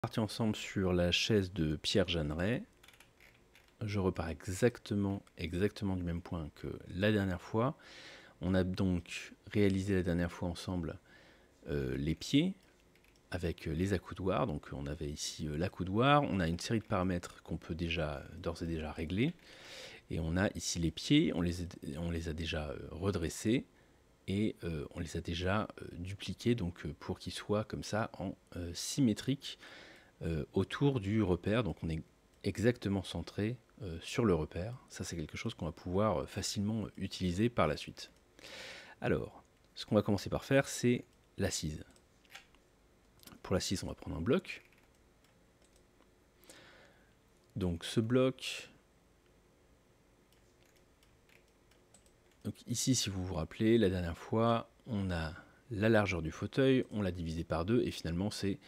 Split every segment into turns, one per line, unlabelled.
Parti ensemble sur la chaise de Pierre Jeanneret. Je repars exactement du même point que la dernière fois. On a donc réalisé la dernière fois ensemble les pieds avec les accoudoirs. Donc on avait ici l'accoudoir. On a une série de paramètres qu'on peut déjà d'ores et déjà régler. Et on a ici les pieds. On les a déjà redressés. Et on les a déjà dupliqués donc, pour qu'ils soient comme ça en symétrique autour du repère. Donc on est exactement centré sur le repère. Ça, c'est quelque chose qu'on va pouvoir facilement utiliser par la suite. Alors, ce qu'on va commencer par faire, c'est l'assise. Pour l'assise, on va prendre un bloc. Donc ce bloc, donc ici, si vous vous rappelez, la dernière fois, on a la largeur du fauteuil, on l'a divisé par 2, et finalement, c'est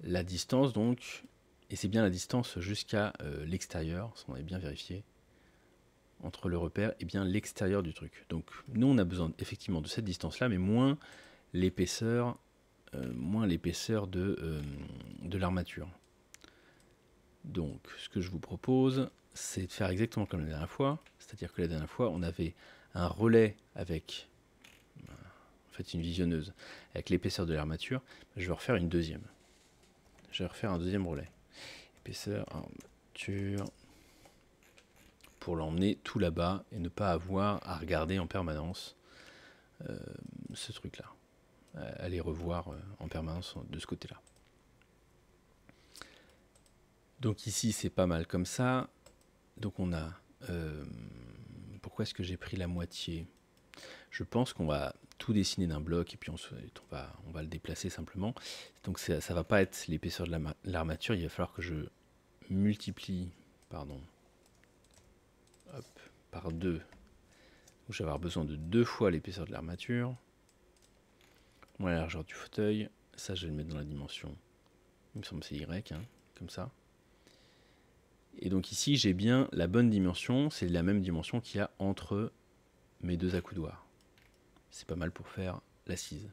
la distance, donc, et c'est bien la distance jusqu'à l'extérieur, ça on avait bien vérifié, entre le repère et bien l'extérieur du truc. Donc nous on a besoin effectivement de cette distance là, mais moins l'épaisseur de l'armature. Donc ce que je vous propose, c'est de faire exactement comme la dernière fois, c'est-à-dire que la dernière fois on avait un relais avec en fait une visionneuse avec l'épaisseur de l'armature. Je vais refaire une deuxième. Je vais refaire un deuxième relais. Épaisseur, armature, pour l'emmener tout là-bas et ne pas avoir à regarder en permanence ce truc-là. À les revoir en permanence de ce côté-là. Donc ici, c'est pas mal comme ça. Donc on a... pourquoi est-ce que j'ai pris la moitié? Je pense qu'on va tout dessiner d'un bloc et puis on va le déplacer simplement. Donc ça va pas être l'épaisseur de l'armature. Il va falloir que je multiplie par 2. Donc je vais avoir besoin de 2 fois l'épaisseur de l'armature. Moins la largeur du fauteuil. Ça, je vais le mettre dans la dimension. Il me semble que c'est Y, hein, comme ça. Et donc ici, j'ai bien la bonne dimension. C'est la même dimension qu'il y a entre mes deux accoudoirs. C'est pas mal pour faire l'assise.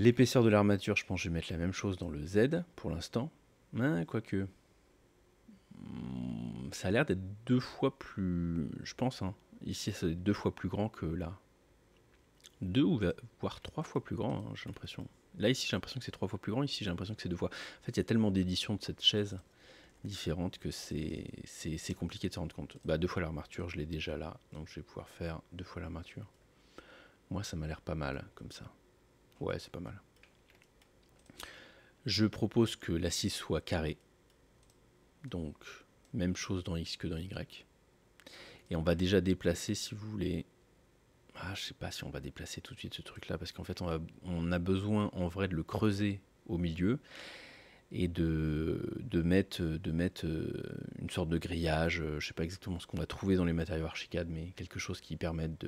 L'épaisseur de l'armature, je pense que je vais mettre la même chose dans le Z pour l'instant. Quoique, ça a l'air d'être 2 fois plus... Je pense, hein. Ici, ça va être 2 fois plus grand que là. 2 ou voire 3 fois plus grand, hein, j'ai l'impression. Là, ici, j'ai l'impression que c'est 3 fois plus grand. Ici, j'ai l'impression que c'est 2 fois. En fait, il y a tellement d'éditions de cette chaise différentes que c'est compliqué de se rendre compte. 2 fois l'armature, je l'ai déjà là. Donc, je vais pouvoir faire 2 fois l'armature. Moi, ça m'a l'air pas mal, comme ça. Ouais, c'est pas mal. Je propose que l'assise soit carrée. Donc, même chose dans X que dans Y. Et on va déjà déplacer, si vous voulez... je sais pas si on va déplacer tout de suite ce truc-là, parce qu'en fait, on a besoin, en vrai, de le creuser au milieu et de mettre une sorte de grillage. Je ne sais pas exactement ce qu'on va trouver dans les matériaux Archicad, mais quelque chose qui permette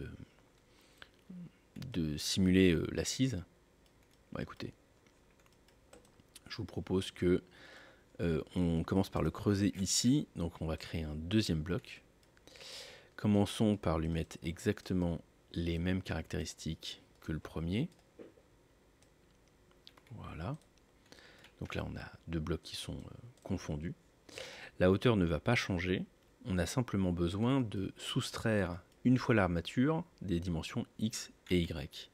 de simuler l'assise. Écoutez, je vous propose que on commence par le creuser ici. Donc on va créer un deuxième bloc. Commençons par lui mettre exactement les mêmes caractéristiques que le premier. Voilà. Donc là, on a 2 blocs qui sont confondus. La hauteur ne va pas changer. On a simplement besoin de soustraire une fois l'armature des dimensions X et Y.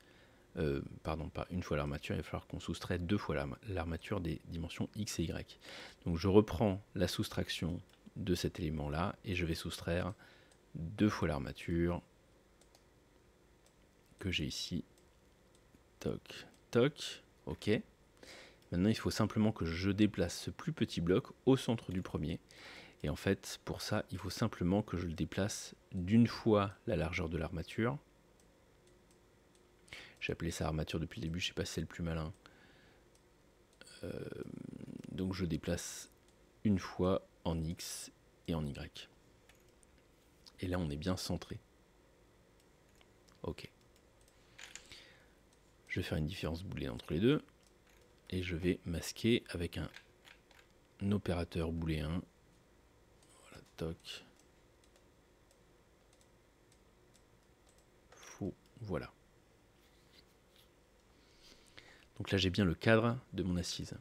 Pardon, pas une fois l'armature, il va falloir qu'on soustrait 2 fois l'armature des dimensions X et Y. Donc je reprends la soustraction de cet élément-là et je vais soustraire 2 fois l'armature que j'ai ici. Toc, toc, ok. Maintenant, il faut simplement que je déplace ce plus petit bloc au centre du premier. Et en fait, pour ça, il faut simplement que je le déplace d'une fois la largeur de l'armature. J'ai appelé ça armature depuis le début, je ne sais pas si c'est le plus malin. Donc je déplace une fois en X et en Y. Et là, on est bien centré. Ok. Je vais faire une différence booléenne entre les deux. Et je vais masquer avec un opérateur booléen. Voilà, toc. Faux, voilà. Donc là, j'ai bien le cadre de mon assise.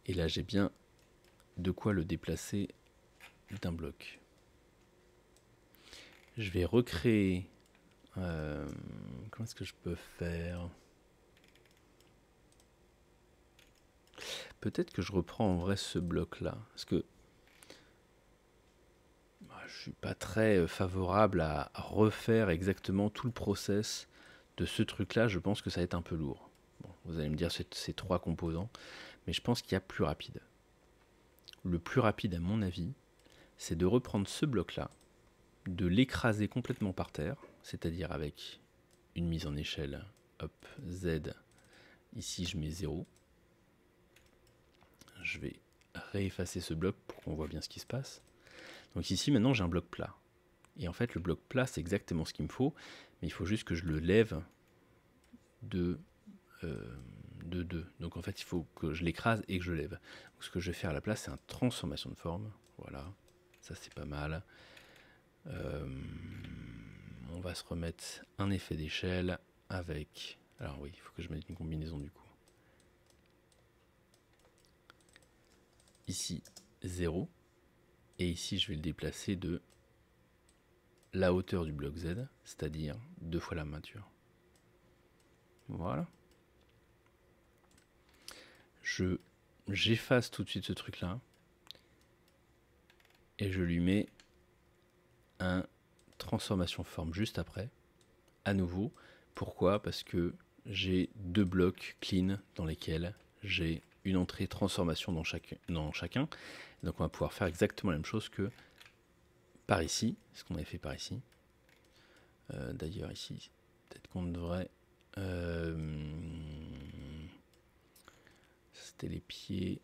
Et là, j'ai bien de quoi le déplacer d'un bloc. Je vais recréer... comment est-ce que je peux faire? Peut-être que je reprends en vrai ce bloc-là. Parce que je suis pas très favorable à refaire exactement tout le process de ce truc-là. Je pense que ça va être un peu lourd. Bon, vous allez me dire ces 3 composants. Mais je pense qu'il y a plus rapide. Le plus rapide, à mon avis, c'est de reprendre ce bloc-là, de l'écraser complètement par terre, c'est-à-dire avec une mise en échelle, hop, Z, ici je mets 0. Je vais réeffacer ce bloc pour qu'on voit bien ce qui se passe. Donc ici maintenant j'ai un bloc plat. Et en fait le bloc plat c'est exactement ce qu'il me faut, mais il faut juste que je le lève de 2. Donc en fait il faut que je l'écrase et que je le lève. Donc, ce que je vais faire à la place c'est une transformation de forme. Voilà, ça c'est pas mal. On va se remettre un effet d'échelle avec... Alors oui, il faut que je mette une combinaison du coup. Ici 0. Et ici je vais le déplacer de la hauteur du bloc Z, c'est-à-dire 2 fois la mâture. Voilà. J'efface tout de suite ce truc-là. Et je lui mets un transformation forme juste après. À nouveau. Pourquoi? Parce que j'ai 2 blocs clean dans lesquels j'ai une entrée transformation dans chacun. Donc on va pouvoir faire exactement la même chose que par ici, ce qu'on avait fait par ici. D'ailleurs ici, peut-être qu'on devrait... c'était les pieds.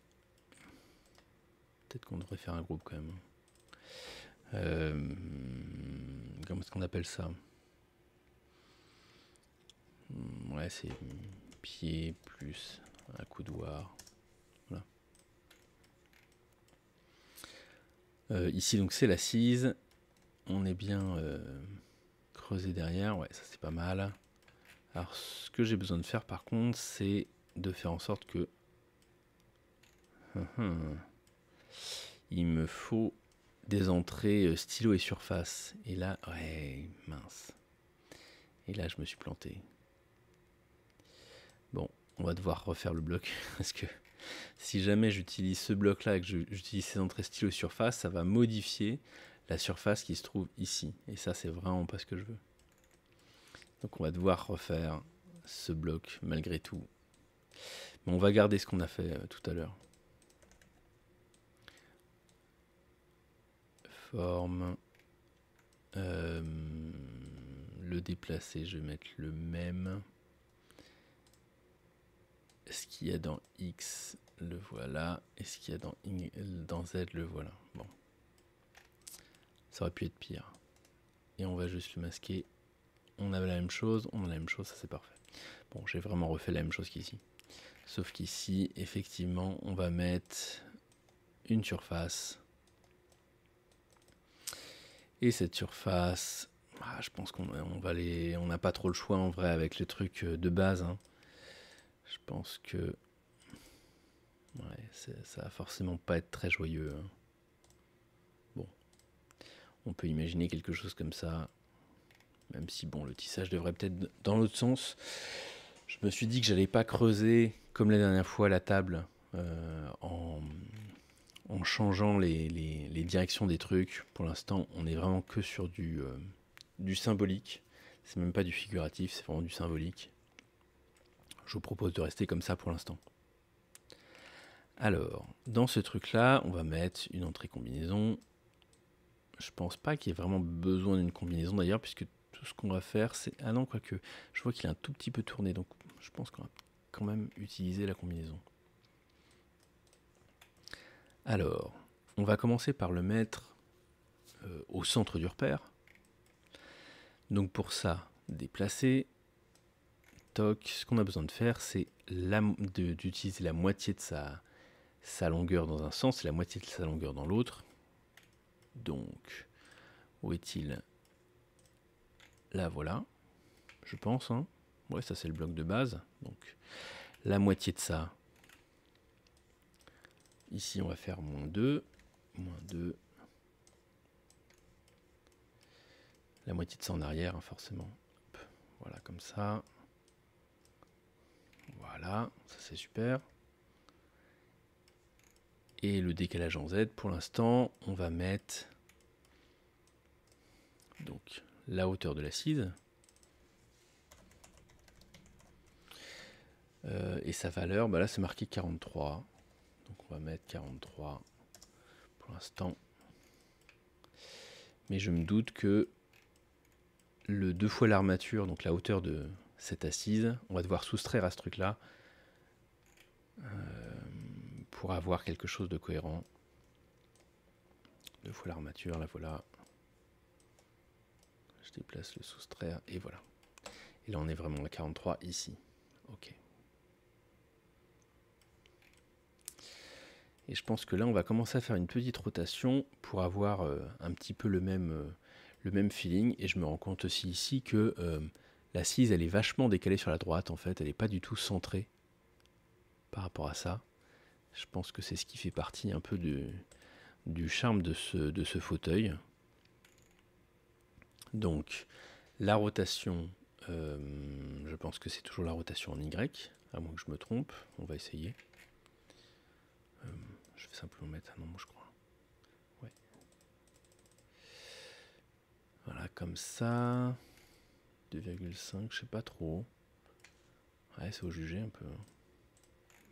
Peut-être qu'on devrait faire un groupe quand même. Comment est-ce qu'on appelle ça? Ouais, c'est pied plus un coudoir. Voilà. Ici donc c'est l'assise. On est bien creusé derrière. Ouais, ça c'est pas mal. Alors ce que j'ai besoin de faire par contre, c'est de faire en sorte que il me faut des entrées stylo et surface. Et là, ouais, mince. Et là, je me suis planté. Bon, on va devoir refaire le bloc. Parce que si jamais j'utilise ce bloc-là et que j'utilise ces entrées stylo et surface, ça va modifier la surface qui se trouve ici. Et ça, c'est vraiment pas ce que je veux. Donc on va devoir refaire ce bloc malgré tout. Mais on va garder ce qu'on a fait tout à l'heure. Forme. Le déplacer, je vais mettre le même. Ce qu'il y a dans X, le voilà. Et ce qu'il y a dans Z, le voilà. Bon. Ça aurait pu être pire. Et on va juste le masquer. On a la même chose, on a la même chose, ça c'est parfait. Bon, j'ai vraiment refait la même chose qu'ici. Sauf qu'ici, effectivement, on va mettre une surface. Et cette surface, je pense qu'on n'a pas trop le choix en vrai avec les trucs de base. Hein. Je pense que ça va forcément pas être très joyeux. Hein. Bon, on peut imaginer quelque chose comme ça. Même si bon, le tissage devrait peut-être dans l'autre sens. Je me suis dit que j'allais pas creuser comme la dernière fois la table en changeant les directions des trucs. Pour l'instant, on est vraiment que sur du symbolique. C'est même pas du figuratif, c'est vraiment du symbolique. Je vous propose de rester comme ça pour l'instant. Alors, dans ce truc-là, on va mettre une entrée combinaison. Je pense pas qu'il y ait vraiment besoin d'une combinaison d'ailleurs, puisque tout ce qu'on va faire, c'est... Ah non, quoique, je vois qu'il est un tout petit peu tourné, donc je pense qu'on va quand même utiliser la combinaison. Alors, on va commencer par le mettre au centre du repère. Donc pour ça, déplacer. Toc, ce qu'on a besoin de faire, c'est d'utiliser la moitié de sa longueur dans un sens et la moitié de sa longueur dans l'autre. Donc, où est-il? Là, voilà, je pense. Hein. Ouais, ça c'est le bloc de base. Donc la moitié de ça. Ici, on va faire moins 2. Moins 2. La moitié de ça en arrière, hein, forcément. Hop, voilà, comme ça. Voilà, ça c'est super. Et le décalage en Z, pour l'instant, on va mettre donc la hauteur de l'assise. Et sa valeur, bah là c'est marqué 43. Donc on va mettre 43 pour l'instant. Mais je me doute que le 2 fois l'armature, donc la hauteur de cette assise, on va devoir soustraire à ce truc-là pour avoir quelque chose de cohérent. 2 fois l'armature, la voilà. Je déplace le soustraire et voilà. Et là on est vraiment à 43 ici. Ok. Et je pense que là on va commencer à faire une petite rotation pour avoir un petit peu le même feeling. Et je me rends compte aussi ici que l'assise elle est vachement décalée sur la droite en fait. Elle n'est pas du tout centrée par rapport à ça. Je pense que c'est ce qui fait partie un peu du charme de ce fauteuil. Donc la rotation, je pense que c'est toujours la rotation en Y, à moins que je me trompe. On va essayer. Je vais simplement mettre un nombre, je crois. Ouais. Voilà, comme ça. 2,5, je sais pas trop. Ouais, c'est au jugé un peu.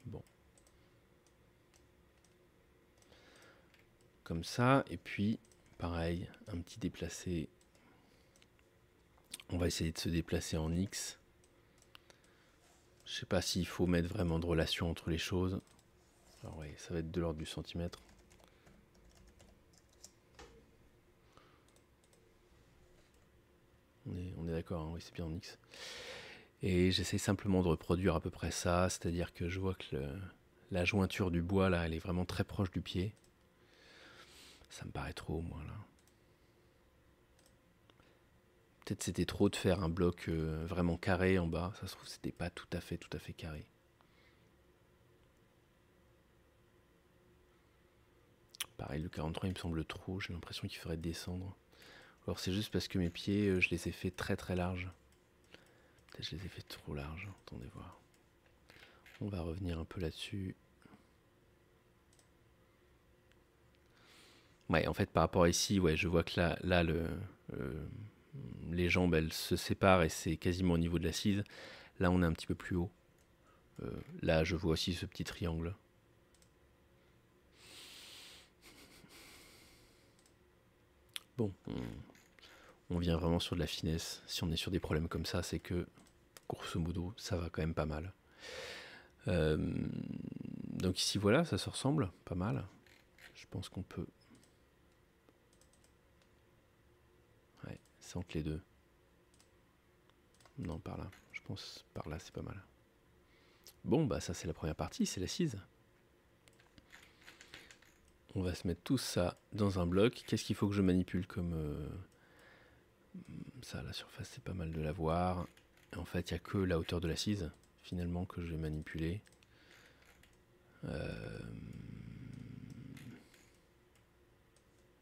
Bon. Comme ça, et puis, pareil, un petit déplacé. On va essayer de se déplacer en X. Je sais pas s'il faut mettre vraiment de relation entre les choses. Alors oui, ça va être de l'ordre du centimètre. On est d'accord, hein, oui, c'est bien en X. Et j'essaie simplement de reproduire à peu près ça, c'est-à-dire que je vois que la jointure du bois, là, elle est vraiment très proche du pied. Ça me paraît trop, moi, là. Peut-être c'était trop de faire un bloc vraiment carré en bas. Ça se trouve, c'était pas tout à fait carré. Pareil, le 43, il me semble trop. J'ai l'impression qu'il faudrait descendre. Alors, c'est juste parce que mes pieds, je les ai fait très très larges. Peut-être que je les ai fait trop larges. Attendez voir. On va revenir un peu là-dessus. Ouais, en fait, par rapport à ici, ouais, je vois que là les jambes, elles se séparent et c'est quasiment au niveau de l'assise. Là, on est un petit peu plus haut. Là, je vois aussi ce petit triangle. Bon, on vient vraiment sur de la finesse. Si on est sur des problèmes comme ça, c'est que, grosso modo, ça va quand même pas mal. Donc ici, voilà, ça se ressemble pas mal. Je pense qu'on peut... Ouais, c'est entre les deux. Non, par là. Je pense par là, c'est pas mal. Bon, bah ça, c'est la première partie, c'est l'assise. On va se mettre tout ça dans un bloc. Qu'est-ce qu'il faut que je manipule comme... ça, la surface, c'est pas mal de la voir. En fait, il n'y a que la hauteur de l'assise, finalement, que je vais manipuler.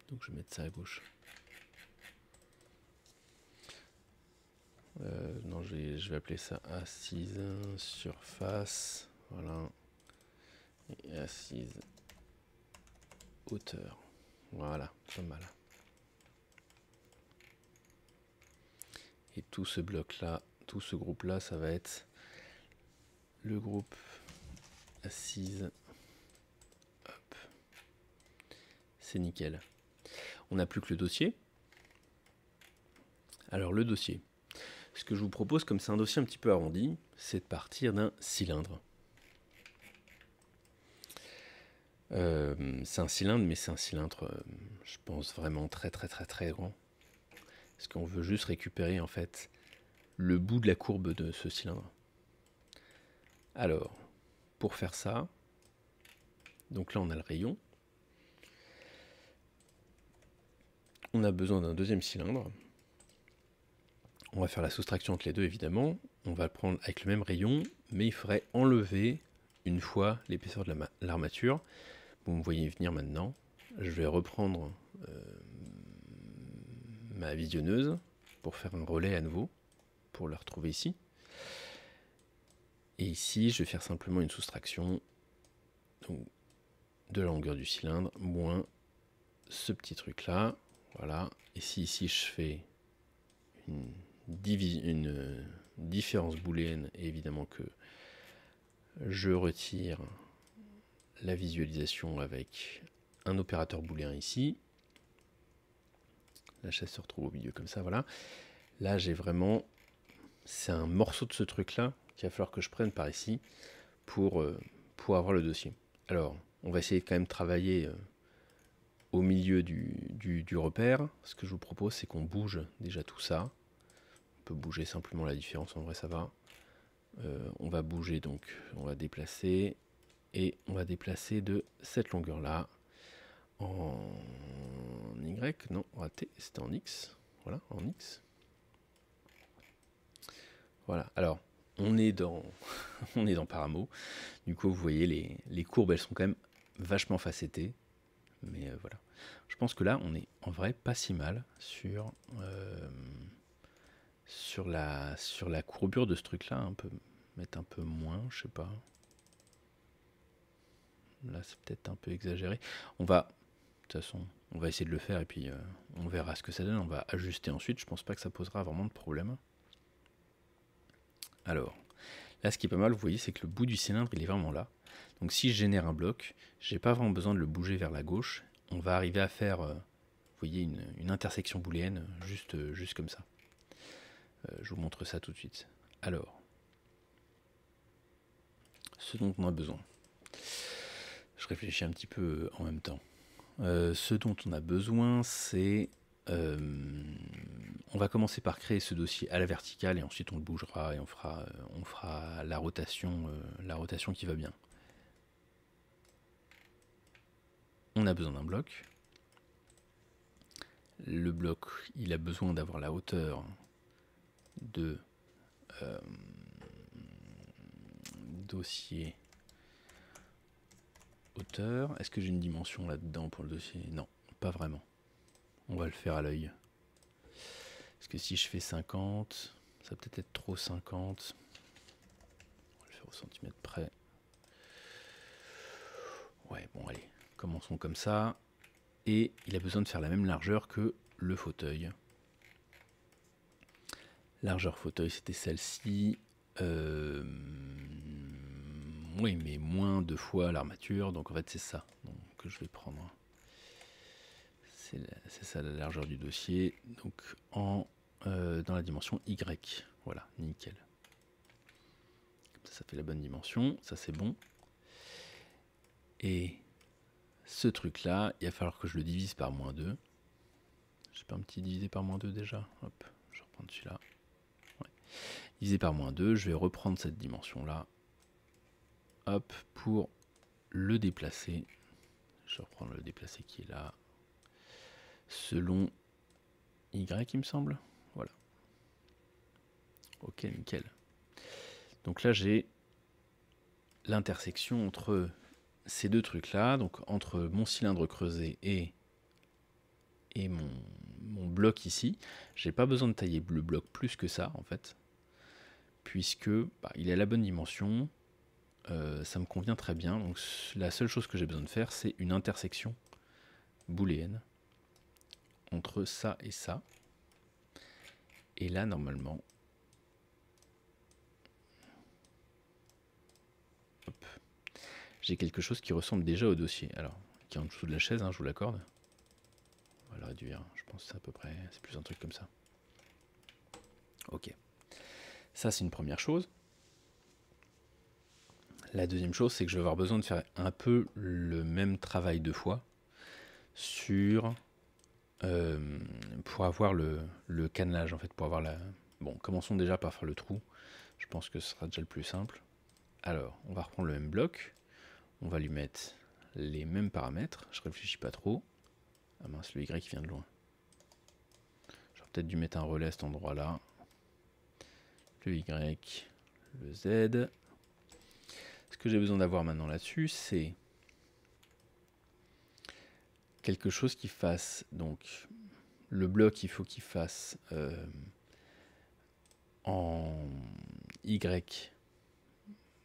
Donc je vais mettre ça à gauche. Non, je vais appeler ça assise, surface. Voilà. Et assise, hauteur. Voilà, pas mal. Et tout ce bloc-là, tout ce groupe-là, ça va être le groupe assise. Hop. C'est nickel. On n'a plus que le dossier. Alors le dossier. Ce que je vous propose, comme c'est un dossier un petit peu arrondi, c'est de partir d'un cylindre. C'est un cylindre, mais c'est un cylindre, je pense, vraiment très grand. Parce qu'on veut juste récupérer en fait le bout de la courbe de ce cylindre. Alors, pour faire ça, donc là on a le rayon. On a besoin d'un deuxième cylindre. On va faire la soustraction entre les deux évidemment. on va le prendre avec le même rayon, mais il faudrait enlever une fois l'épaisseur de l'armature. Vous me voyez venir maintenant. Je vais reprendre ma visionneuse pour faire un relais à nouveau, pour la retrouver ici. Et ici, je vais faire simplement une soustraction donc, de la longueur du cylindre, moins ce petit truc-là. Voilà. Et si ici, je fais une différence booléenne, et évidemment que je retire la visualisation avec un opérateur booléen ici. La chaise se retrouve au milieu comme ça, voilà. Là, j'ai vraiment... C'est un morceau de ce truc-là qu'il va falloir que je prenne par ici pour avoir le dossier. Alors, on va essayer de quand même travailler au milieu du repère. Ce que je vous propose, c'est qu'on bouge déjà tout ça. On peut bouger simplement la différence, en vrai ça va. On va bouger, donc on va déplacer. Et on va déplacer de cette longueur-là en Y, non, raté, c'était en X. Voilà, en X. Voilà, alors, on est dans Paramo. Du coup, vous voyez, les courbes, elles sont quand même vachement facettées. Mais voilà. Je pense que là, on est en vrai pas si mal sur la courbure de ce truc-là. Un peu, mettre un peu moins, je sais pas. Là, c'est peut-être un peu exagéré. De toute façon, on va essayer de le faire et puis on verra ce que ça donne. On va ajuster ensuite. Je pense pas que ça posera vraiment de problème. Alors, là, ce qui est pas mal, vous voyez, c'est que le bout du cylindre, il est vraiment là. Donc, si je génère un bloc, j'ai pas vraiment besoin de le bouger vers la gauche. On va arriver à faire, vous voyez, une intersection booléenne juste comme ça. Je vous montre ça tout de suite. Alors, ce dont on a besoin. Je réfléchis un petit peu en même temps. Ce dont on a besoin, c'est... on va commencer par créer ce dossier à la verticale et ensuite on le bougera et on fera la rotation qui va bien. On a besoin d'un bloc. Le bloc, il a besoin d'avoir la hauteur de dossier hauteur. Est-ce que j'ai une dimension là-dedans pour le dossier? Non, pas vraiment. On va le faire à l'œil. Parce que si je fais 50, ça va peut-être être trop 50. On va le faire au centimètre près. Ouais, bon, allez, commençons comme ça. Et il a besoin de faire la même largeur que le fauteuil. Largeur fauteuil, c'était celle-ci. Oui, mais moins 2 fois l'armature. Donc en fait, c'est ça que je vais prendre. C'est ça la largeur du dossier. Donc dans la dimension Y. Voilà, nickel. Ça fait la bonne dimension. Ça, c'est bon. Et ce truc-là, il va falloir que je le divise par -2. J'ai pas un petit divisé par -2 déjà. Hop, je reprends celui-là. Ouais. Divisé par -2, je vais reprendre cette dimension-là. Hop, pour le déplacer. Je reprends le déplacer qui est là. Selon Y, il me semble. Voilà. Ok, nickel. Donc là, j'ai l'intersection entre ces deux trucs-là, donc entre mon cylindre creusé et mon bloc ici. J'ai pas besoin de tailler le bloc plus que ça, en fait, puisque il est à la bonne dimension. Ça me convient très bien. Donc la seule chose que j'ai besoin de faire, c'est une intersection booléenne entre ça et ça. Et là, normalement, hop, j'ai quelque chose qui ressemble déjà au dossier. Alors, qui est en dessous de la chaise, je vous l'accorde. On va le réduire, je pense que c'est à peu près, c'est plus un truc comme ça. Ok. Ça, c'est une première chose. La deuxième chose, c'est que je vais avoir besoin de faire un peu le même travail 2 fois sur... pour avoir le cannelage, en fait, pour avoir la... Bon, commençons déjà par faire le trou. Je pense que ce sera déjà le plus simple. Alors, on va reprendre le même bloc. On va lui mettre les mêmes paramètres. Je réfléchis pas trop. Ah mince, le Y vient de loin. J'aurais peut-être dû mettre un relais à cet endroit-là. le Y, le Z. Ce que j'ai besoin d'avoir maintenant là-dessus, c'est quelque chose qui fasse, donc le bloc, il faut qu'il fasse en Y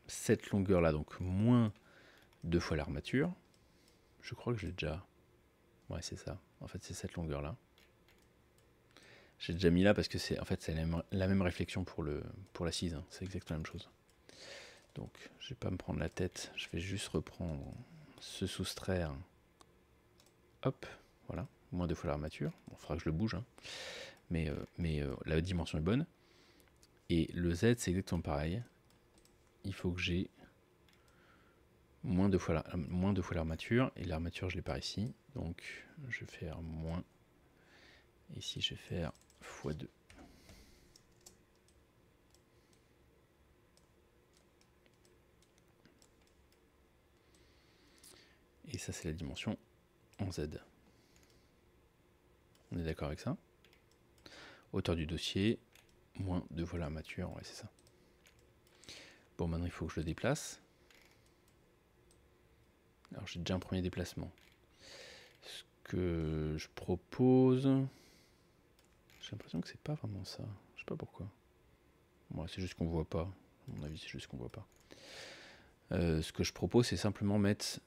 cette longueur-là, donc moins 2 fois l'armature. Je crois que j'ai déjà... Ouais, c'est ça. En fait, c'est cette longueur-là. J'ai déjà mis là parce que c'est en fait c'est la même réflexion pour l'assise. Hein. C'est exactement la même chose. Donc, je vais pas me prendre la tête. Je vais juste reprendre ce soustraire. Hop, voilà. Moins 2 fois l'armature. Bon, il faudra que je le bouge. Hein. Mais la dimension est bonne. Et le Z, c'est exactement pareil. Il faut que j'ai moins 2 fois l'armature. Et l'armature, je l'ai par ici. Donc, je vais faire moins. Ici, je vais faire x2. Et ça, c'est la dimension en Z. On est d'accord avec ça? Hauteur du dossier, moins 2 fois l'armature, ouais, c'est ça. Bon, maintenant, il faut que je le déplace. Alors, j'ai déjà un premier déplacement. Ce que je propose... J'ai l'impression que c'est pas vraiment ça. Je sais pas pourquoi. Moi, c'est juste qu'on voit pas. À mon avis, c'est juste qu'on voit pas. Ce que je propose, c'est simplement mettre...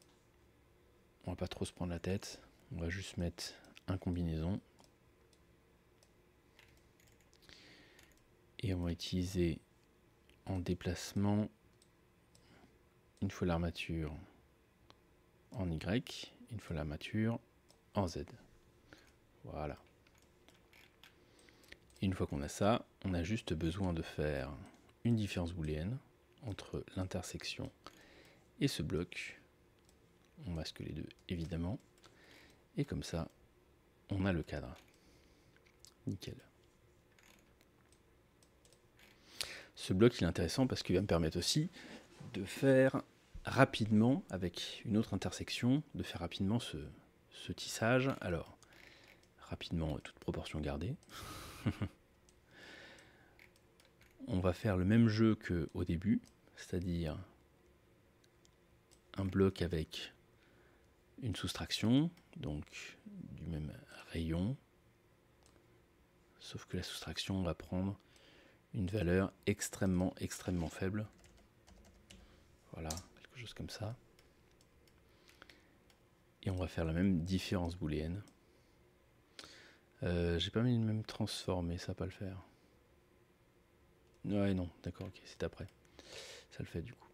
On va pas trop se prendre la tête. On va juste mettre un combinaison. Et on va utiliser en déplacement une fois l'armature en Y, une fois l'armature en Z. Voilà. Et une fois qu'on a ça, on a juste besoin de faire une différence booléenne entre l'intersection et ce bloc. On masque les deux évidemment. Et comme ça, on a le cadre. Nickel. Ce bloc il est intéressant parce qu'il va me permettre aussi de faire rapidement, avec une autre intersection, de faire rapidement ce tissage. Alors, rapidement, toute proportion gardée. On va faire le même jeu qu'au début, c'est-à-dire un bloc avec une soustraction, donc du même rayon, sauf que la soustraction va prendre une valeur extrêmement faible. Voilà, quelque chose comme ça. Et on va faire la même différence booléenne. J'ai pas mis le même transformé, ça va pas le faire. Ouais, non, d'accord, ok, c'est après. Ça le fait du coup.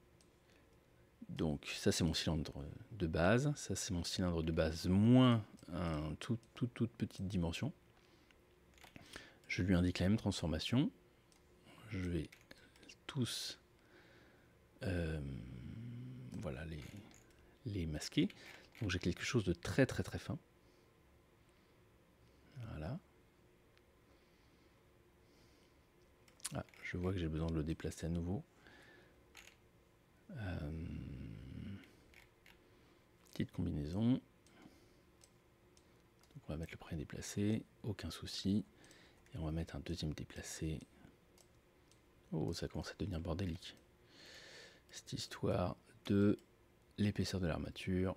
Donc ça c'est mon cylindre de base, ça c'est mon cylindre de base moins un toute petite dimension. Je lui indique la même transformation. Je vais tous voilà, les masquer. Donc j'ai quelque chose de très fin. Voilà. Ah, je vois que j'ai besoin de le déplacer à nouveau. Petite combinaison. Donc on va mettre le premier déplacé, aucun souci. Et on va mettre un deuxième déplacé. Oh, ça commence à devenir bordélique. Cette histoire de l'épaisseur de l'armature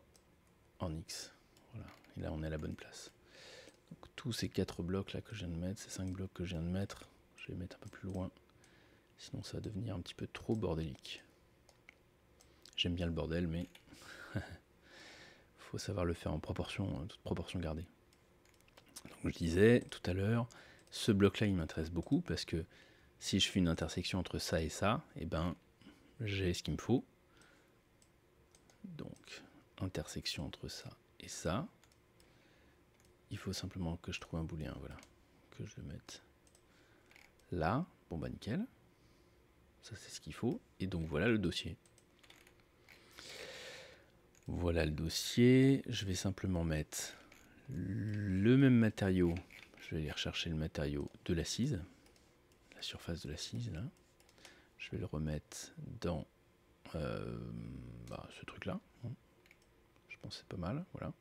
en X. Voilà. Et là, on est à la bonne place. Donc, tous ces 4 blocs là que je viens de mettre, ces 5 blocs que je viens de mettre, je vais les mettre un peu plus loin. Sinon, ça va devenir un petit peu trop bordélique. J'aime bien le bordel, mais faut savoir le faire en proportion, toute proportion gardée. Donc, je disais tout à l'heure, ce bloc-là, il m'intéresse beaucoup parce que si je fais une intersection entre ça et ça, eh ben, j'ai ce qu'il me faut. Donc, intersection entre ça et ça. Il faut simplement que je trouve un booléen, voilà, que je le mette là. Bon bah nickel. Ça c'est ce qu'il faut. Et donc voilà le dossier. Voilà le dossier. Je vais simplement mettre le même matériau. Je vais aller rechercher le matériau de l'assise. La surface de l'assise là. Je vais le remettre dans ce truc là. Je pense que c'est pas mal. Voilà.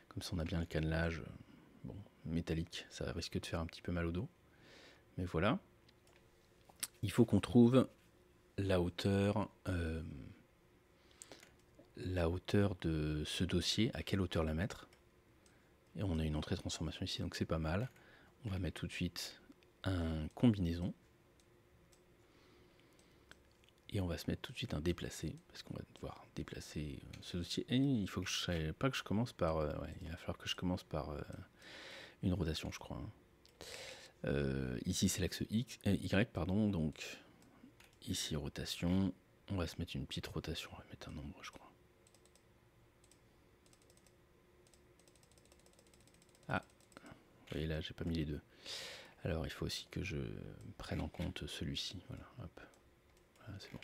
Comme ça on a bien le cannelage. Bon, métallique, ça risque de faire un petit peu mal au dos. Mais voilà. il faut qu'on trouve la hauteur de ce dossier, à quelle hauteur la mettre. Et on a une entrée de transformation ici, donc c'est pas mal. On va mettre tout de suite un combinaison. Et on va se mettre tout de suite un déplacé, parce qu'on va devoir déplacer ce dossier. Et il faut que je commence par... ouais, il va falloir que je commence par une rotation, je crois. Ici, c'est l'axe Y, pardon. Donc, ici, rotation. On va se mettre une petite rotation. On va mettre un nombre, je crois. Ah, vous voyez là, j'ai pas mis les deux. Alors, il faut aussi que je prenne en compte celui-ci. Voilà, hop. Voilà, c'est bon.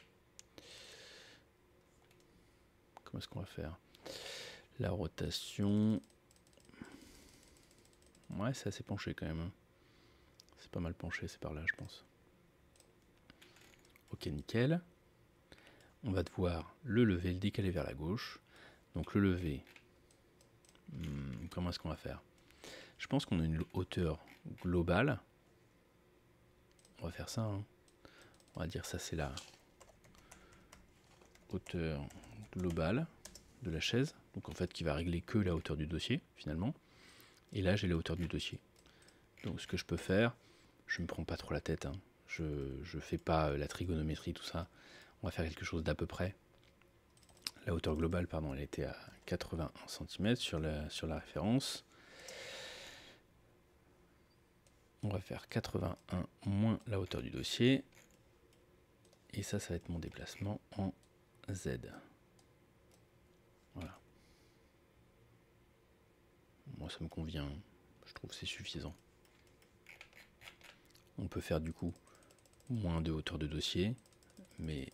Comment est-ce qu'on va faire? La rotation... Ouais, c'est assez penché quand même. C'est pas mal penché, c'est par là, je pense. Ok, nickel. On va devoir le lever, le décaler vers la gauche. Donc le lever, comment est-ce qu'on va faire? Je pense qu'on a une hauteur globale. On va faire ça. Hein. On va dire ça, c'est la hauteur globale de la chaise. Donc en fait, qui va régler que la hauteur du dossier, finalement. Et là, j'ai la hauteur du dossier. Donc ce que je peux faire, je ne me prends pas trop la tête. Hein. Je ne fais pas la trigonométrie, tout ça. On va faire quelque chose d'à peu près. La hauteur globale, pardon, elle était à 81 cm sur la référence. On va faire 81 moins la hauteur du dossier. Et ça va être mon déplacement en Z. Voilà. Moi, ça me convient. Je trouve que c'est suffisant. On peut faire du coup moins de hauteur de dossier, mais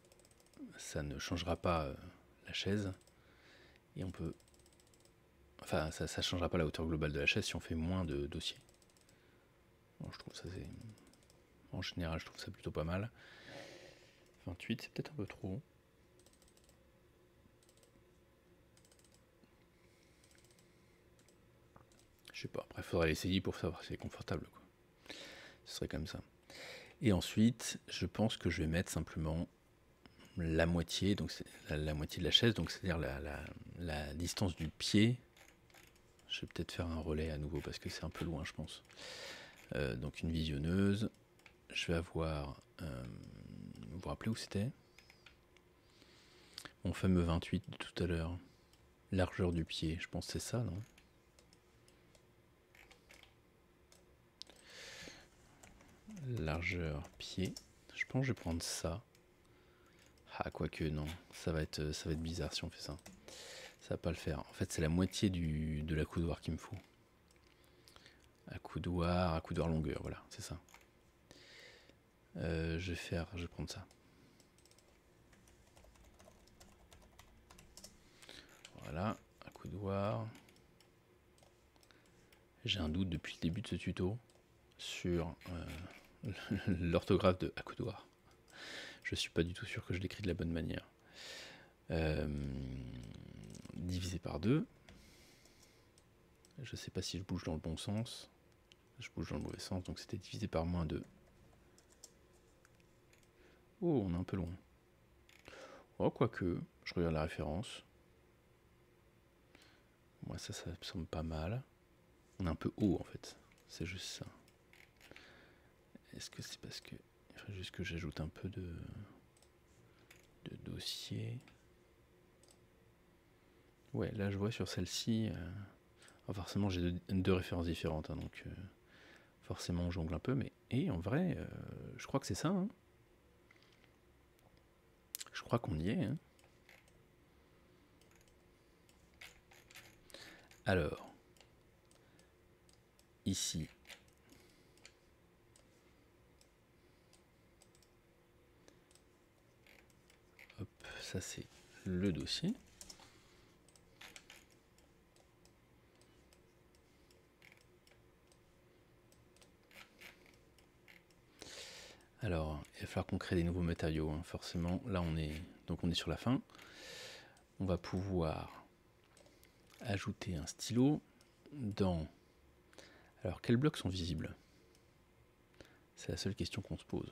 ça ne changera pas la chaise. Et on peut... Enfin, ça ne changera pas la hauteur globale de la chaise si on fait moins de dossier. Bon, je trouve ça, c'est... En général, je trouve ça plutôt pas mal. 28, c'est peut-être un peu trop. Je sais pas, après il faudrait l'essayer pour savoir si c'est confortable, quoi. Ce serait comme ça. Et ensuite, je pense que je vais mettre simplement la moitié, donc c'est la moitié de la chaise, donc c'est-à-dire la distance du pied. Je vais peut-être faire un relais à nouveau parce que c'est un peu loin, je pense. Donc une visionneuse. Je vais avoir... vous vous rappelez où c'était? Mon fameux 28 de tout à l'heure. Largeur du pied, je pense que c'est ça, non? Largeur pied. Je pense que je vais prendre ça. Ah, quoique, non. Ça va être bizarre si on fait ça. Ça va pas le faire. En fait, c'est la moitié de l'accoudoir qu'il me faut. Accoudoir longueur, voilà, c'est ça. Je vais prendre ça. Voilà, accoudoir. J'ai un doute depuis le début de ce tuto sur l'orthographe de accoudoir. Je suis pas du tout sûr que je l'écris de la bonne manière. Divisé par 2. Je sais pas si je bouge dans le bon sens. Je bouge dans le mauvais sens, donc c'était divisé par moins 2. Oh, on est un peu loin. Oh, quoique, je regarde la référence. Moi, ça me semble pas mal. On est un peu haut, en fait. C'est juste ça. Est-ce que c'est parce que... Il faudrait juste que j'ajoute un peu de dossier. Ouais, là, je vois sur celle-ci... forcément, j'ai deux références différentes, hein, donc... forcément, on jongle un peu, mais... Et en vrai, je crois que c'est ça, hein. Je crois qu'on y est, hein. Alors... Ici... Hop, ça c'est le dossier. Alors, il va falloir qu'on crée des nouveaux matériaux, hein, forcément. Là, on est sur la fin. On va pouvoir ajouter un stylo dans... Alors, quels blocs sont visibles? C'est la seule question qu'on se pose.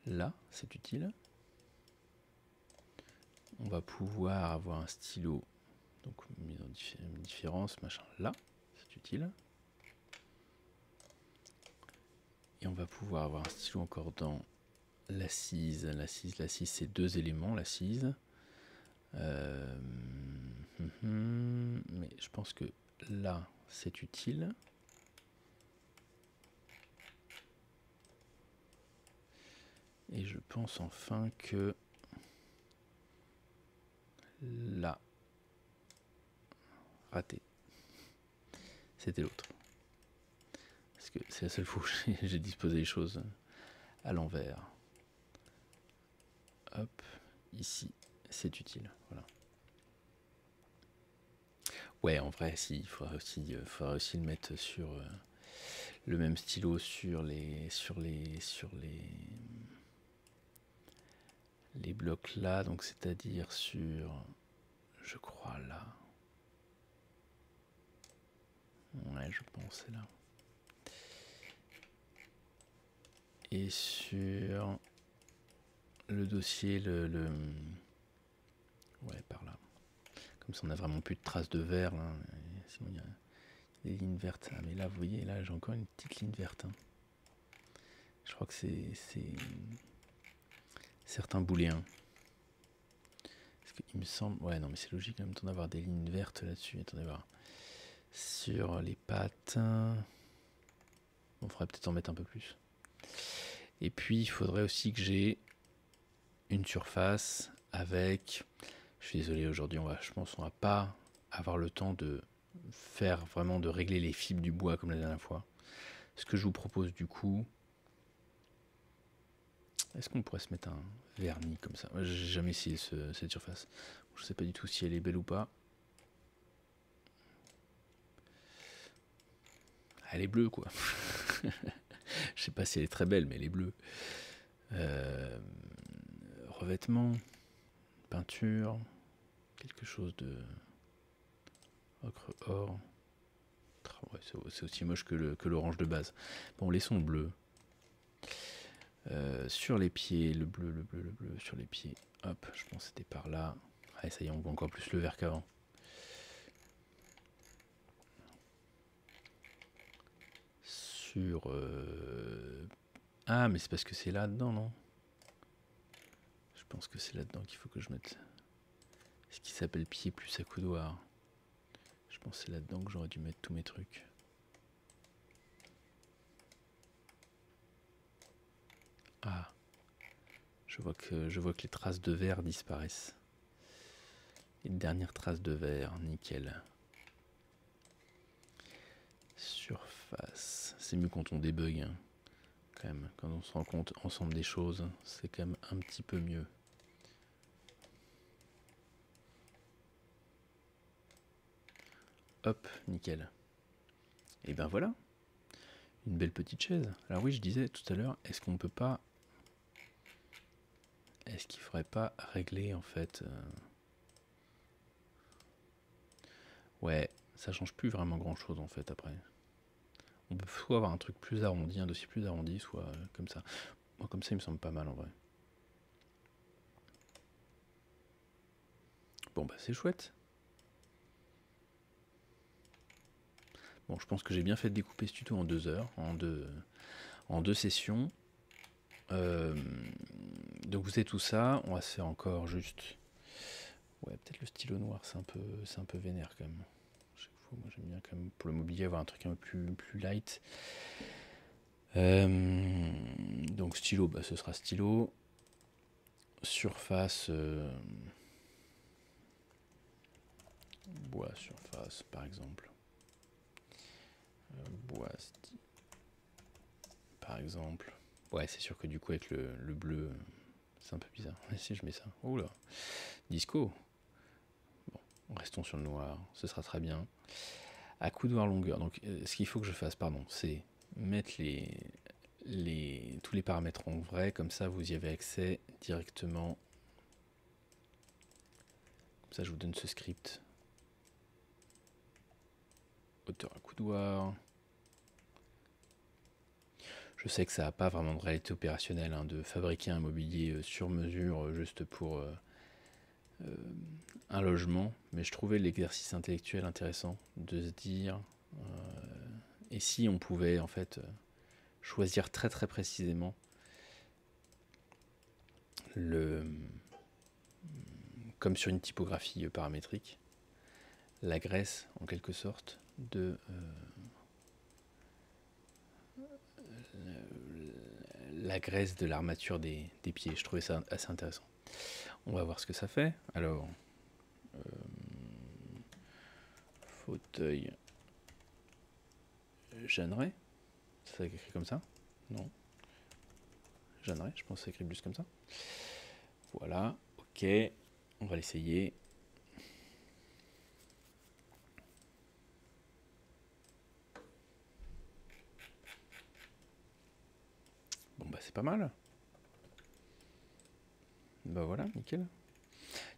là, c'est utile. On va pouvoir avoir un stylo, donc mise en différence, machin, là, c'est utile. Et on va pouvoir avoir un stylo encore dans l'assise. L'assise, c'est 2 éléments, l'assise. Mais je pense que là, c'est utile. Et je pense enfin que là, raté. C'était l'autre. Parce que c'est la seule fois où j'ai disposé les choses à l'envers. Hop, ici, c'est utile. Voilà. Ouais, en vrai, si, il faudra aussi le mettre sur le même stylo sur les blocs là, donc c'est-à-dire sur, je crois là. Ouais, je pense c'est là. Et sur le dossier, ouais, par là. Comme ça, on a vraiment plus de traces de verre. Là. Sinon, il y a des lignes vertes. Ah, mais là, vous voyez, là, j'ai encore une petite ligne verte. Hein. Je crois que c'est certains booléens. Parce qu'il me semble... Ouais, non, mais c'est logique en même temps d'avoir des lignes vertes là-dessus. Attendez voir. Sur les pattes... On faudrait peut-être en mettre un peu plus. Et puis, il faudrait aussi que j'ai une surface avec... Je suis désolé, aujourd'hui, je pense qu'on va pas avoir le temps de faire vraiment, de régler les fibres du bois comme la dernière fois. Ce que je vous propose du coup... Est-ce qu'on pourrait se mettre un vernis comme ça? J'ai jamais essayé cette surface. Je sais pas du tout si elle est belle ou pas. Elle est bleue quoi. Je sais pas si elle est très belle, mais elle est bleue. Revêtement, peinture, quelque chose de ocre or. Ouais, c'est aussi moche que l'orange de base. Bon, laissons bleu. Sur les pieds, le bleu sur les pieds. Hop, je pense que c'était par là. Ah, ça y est, on voit encore plus le vert qu'avant. Sur... Ah, mais c'est parce que c'est là-dedans, non? Je pense que c'est là-dedans qu'il faut que je mette ce qui s'appelle pied plus accoudoir. Je pense que c'est là-dedans que j'aurais dû mettre tous mes trucs. Ah, je vois que les traces de verre disparaissent. Les dernières traces de verre, nickel. Surface. C'est mieux quand on débug, hein, quand même. Quand on se rend compte ensemble des choses, c'est quand même un petit peu mieux. Hop, nickel. Et ben voilà. Une belle petite chaise. Alors oui, je disais tout à l'heure, est-ce qu'on peut pas... Est-ce qu'il faudrait pas régler en fait... Ouais, ça change plus vraiment grand chose en fait après. On peut soit avoir un truc plus arrondi, un dossier plus arrondi, soit comme ça. Moi comme ça il me semble pas mal en vrai. Bon bah c'est chouette. Bon je pense que j'ai bien fait de découper ce tuto en 2 heures, en deux sessions. Donc vous savez tout ça, on va se faire encore juste... Ouais peut-être le stylo noir c'est un peu vénère quand même. Moi j'aime bien quand même pour le mobilier avoir un truc un peu plus light. Donc stylo, bah, ce sera stylo. Surface, bois surface par exemple. Bois par exemple. Ouais c'est sûr que du coup avec le bleu c'est un peu bizarre. Et si je mets ça, oh là, disco. Bon, restons sur le noir, ce sera très bien. Accoudoir longueur, donc ce qu'il faut que je fasse, pardon, c'est mettre tous les paramètres en vrai, comme ça vous y avez accès directement. Comme ça je vous donne ce script. Hauteur accoudoir. Je sais que ça n'a pas vraiment de réalité opérationnelle hein, de fabriquer un mobilier sur mesure juste pour un logement, mais je trouvais l'exercice intellectuel intéressant de se dire et si on pouvait en fait choisir très très précisément comme sur une typographie paramétrique, la graisse en quelque sorte de la graisse de l'armature des pieds. Je trouvais ça assez intéressant. On va voir ce que ça fait. Alors, fauteuil Jeanneret, ça s'écrit comme ça? Non. Jeanneret, je pense que ça s'écrit plus comme ça. Voilà, ok, on va l'essayer. Bon bah c'est pas mal. Bah voilà, nickel.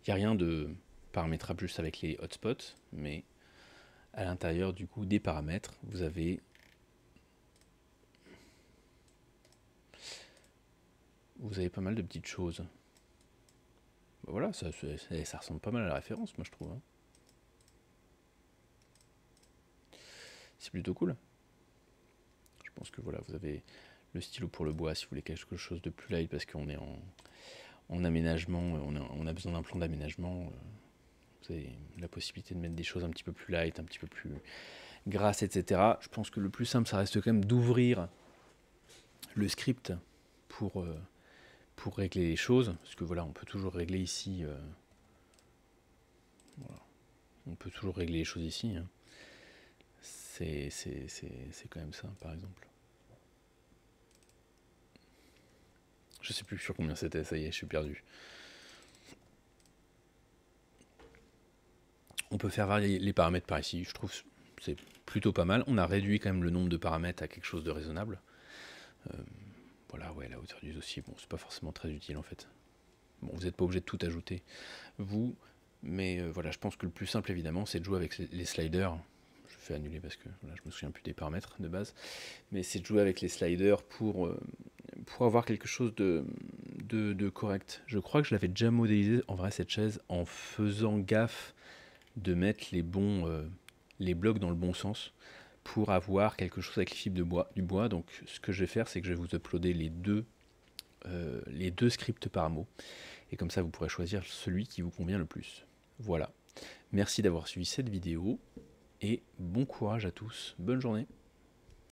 Il n'y a rien de paramétrable juste avec les hotspots, mais à l'intérieur du coup des paramètres, vous avez pas mal de petites choses. Bah voilà, ça ressemble pas mal à la référence, moi je trouve. Hein. C'est plutôt cool. Je pense que voilà, vous avez le stylo pour le bois si vous voulez quelque chose de plus light parce qu'on est en aménagement, on a besoin d'un plan d'aménagement. Vous avez la possibilité de mettre des choses un petit peu plus light, un petit peu plus grasses, etc. Je pense que le plus simple, ça reste quand même d'ouvrir le script pour régler les choses. Parce que voilà, on peut toujours régler ici. Voilà. On peut toujours régler les choses ici. Hein. C'est quand même ça, par exemple. Je sais plus sur combien c'était, ça y est, je suis perdu. On peut faire varier les paramètres par ici, je trouve c'est plutôt pas mal. On a réduit quand même le nombre de paramètres à quelque chose de raisonnable. Voilà, ouais, la hauteur du dossier, bon, c'est pas forcément très utile en fait. Bon, vous n'êtes pas obligé de tout ajouter, vous, mais voilà, je pense que le plus simple évidemment, c'est de jouer avec les sliders. Je fais annuler parce que voilà, je me souviens plus des paramètres de base, mais c'est de jouer avec les sliders pour avoir quelque chose de correct. Je crois que je l'avais déjà modélisé en vrai cette chaise en faisant gaffe de mettre les blocs dans le bon sens pour avoir quelque chose avec les fibres du bois. Donc ce que je vais faire, c'est que je vais vous uploader les deux scripts par mot. Et comme ça, vous pourrez choisir celui qui vous convient le plus. Voilà. Merci d'avoir suivi cette vidéo et bon courage à tous. Bonne journée.